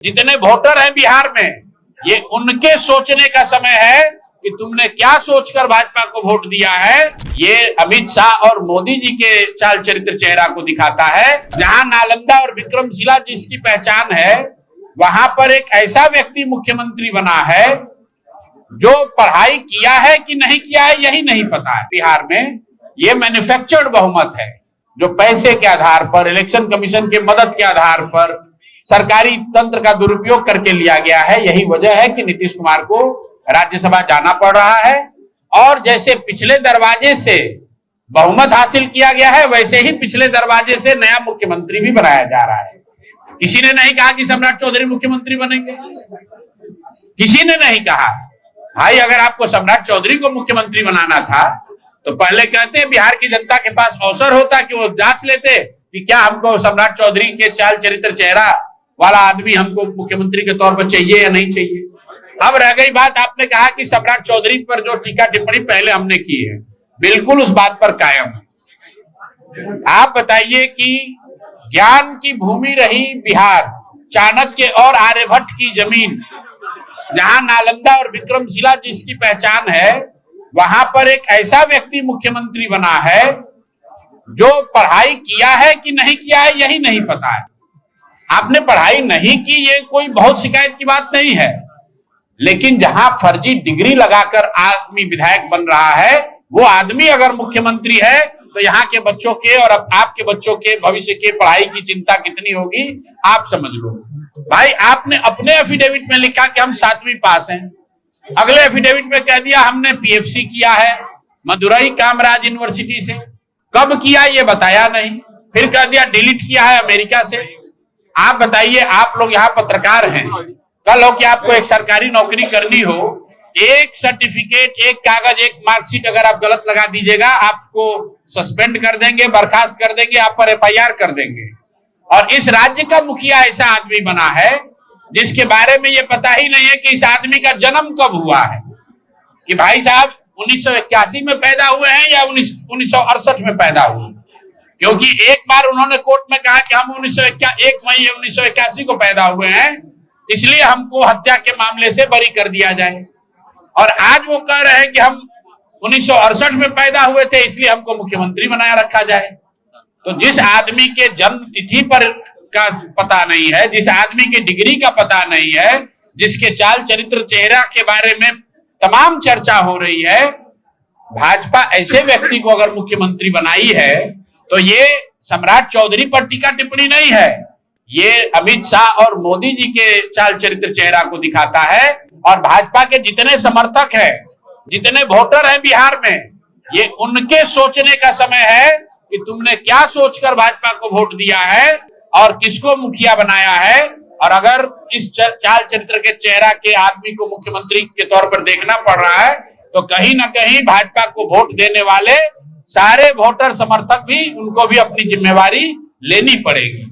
जितने वोटर हैं बिहार में, ये उनके सोचने का समय है कि तुमने क्या सोचकर भाजपा को वोट दिया है। ये अमित शाह और मोदी जी के चाल चरित्र चेहरा को दिखाता है। जहां नालंदा और विक्रमशिला जिसकी पहचान है, वहां पर एक ऐसा व्यक्ति मुख्यमंत्री बना है जो पढ़ाई किया है कि नहीं किया है यही नहीं पता है। बिहार में ये मैन्युफैक्चर्ड बहुमत है जो पैसे के आधार पर, इलेक्शन कमीशन के मदद के आधार पर, सरकारी तंत्र का दुरुपयोग करके लिया गया है। यही वजह है कि नीतीश कुमार को राज्यसभा जाना पड़ रहा है। और जैसे पिछले दरवाजे से बहुमत हासिल किया गया है, वैसे ही पिछले दरवाजे से नया मुख्यमंत्री भी बनाया जा रहा है। किसी ने नहीं कहा कि सम्राट चौधरी मुख्यमंत्री बनेंगे, किसी ने नहीं कहा। भाई, अगर आपको सम्राट चौधरी को मुख्यमंत्री बनाना था तो पहले कहते बिहार की जनता के पास अवसर होता कि वो जांच लेते कि क्या हमको सम्राट चौधरी के चाल चरित्र चेहरा वाला आदमी हमको मुख्यमंत्री के तौर पर चाहिए या नहीं चाहिए। अब रह गई बात, आपने कहा कि सम्राट चौधरी पर जो टीका टिप्पणी पहले हमने की है, बिल्कुल उस बात पर कायम है। आप बताइए कि ज्ञान की भूमि रही बिहार, चाणक्य और आर्यभट्ट की जमीन, जहां नालंदा और विक्रमशिला जिसकी पहचान है, वहां पर एक ऐसा व्यक्ति मुख्यमंत्री बना है जो पढ़ाई किया है कि नहीं किया है यही नहीं पता है। आपने पढ़ाई नहीं की, ये कोई बहुत शिकायत की बात नहीं है, लेकिन जहां फर्जी डिग्री लगाकर आदमी विधायक बन रहा है, वो आदमी अगर मुख्यमंत्री है तो यहाँ के बच्चों के और आपके बच्चों के भविष्य के पढ़ाई की चिंता कितनी होगी आप समझ लो। भाई, आपने अपने एफिडेविट में लिखा कि हम 7वीं पास हैं, अगले एफिडेविट में कह दिया हमने पीएफसी किया है मदुरई कामराज यूनिवर्सिटी से। कब किया ये बताया नहीं, फिर कह दिया डिलीट किया है अमेरिका से। आप बताइए, आप लोग यहाँ पत्रकार हैं, कल हो कि आपको एक सरकारी नौकरी करनी हो, एक सर्टिफिकेट, एक कागज, एक मार्कशीट अगर आप गलत लगा दीजिएगा, आपको सस्पेंड कर देंगे, बर्खास्त कर देंगे, आप पर एफआईआर कर देंगे। और इस राज्य का मुखिया ऐसा आदमी बना है जिसके बारे में ये पता ही नहीं है कि इस आदमी का जन्म कब हुआ है, कि भाई साहब 1981 में पैदा हुए हैं या 1968 में पैदा हुए। क्योंकि एक बार उन्होंने कोर्ट में कहा कि हम 1 मई 1981 को पैदा हुए हैं, इसलिए हमको हत्या के मामले से बरी कर दिया जाए। और आज वो कह रहे हैं कि हम 1968 में पैदा हुए थे, इसलिए हमको मुख्यमंत्री बनाया रखा जाए। तो जिस आदमी के जन्म तिथि पर का पता नहीं है, जिस आदमी की डिग्री का पता नहीं है, जिसके चाल चरित्र चेहरा के बारे में तमाम चर्चा हो रही है, भाजपा ऐसे व्यक्ति को अगर मुख्यमंत्री बनाई है तो ये सम्राट चौधरी पर टीका टिप्पणी नहीं है, ये अमित शाह और मोदी जी के चाल चरित्र चेहरा को दिखाता है। और भाजपा के जितने समर्थक हैं, जितने वोटर हैं बिहार में, ये उनके सोचने का समय है कि तुमने क्या सोचकर भाजपा को वोट दिया है और किसको मुखिया बनाया है। और अगर इस चाल चरित्र के चेहरा के आदमी को मुख्यमंत्री के तौर पर देखना पड़ रहा है तो कहीं ना कहीं भाजपा को वोट देने वाले सारे वोटर समर्थक भी, उनको भी अपनी जिम्मेवारी लेनी पड़ेगी।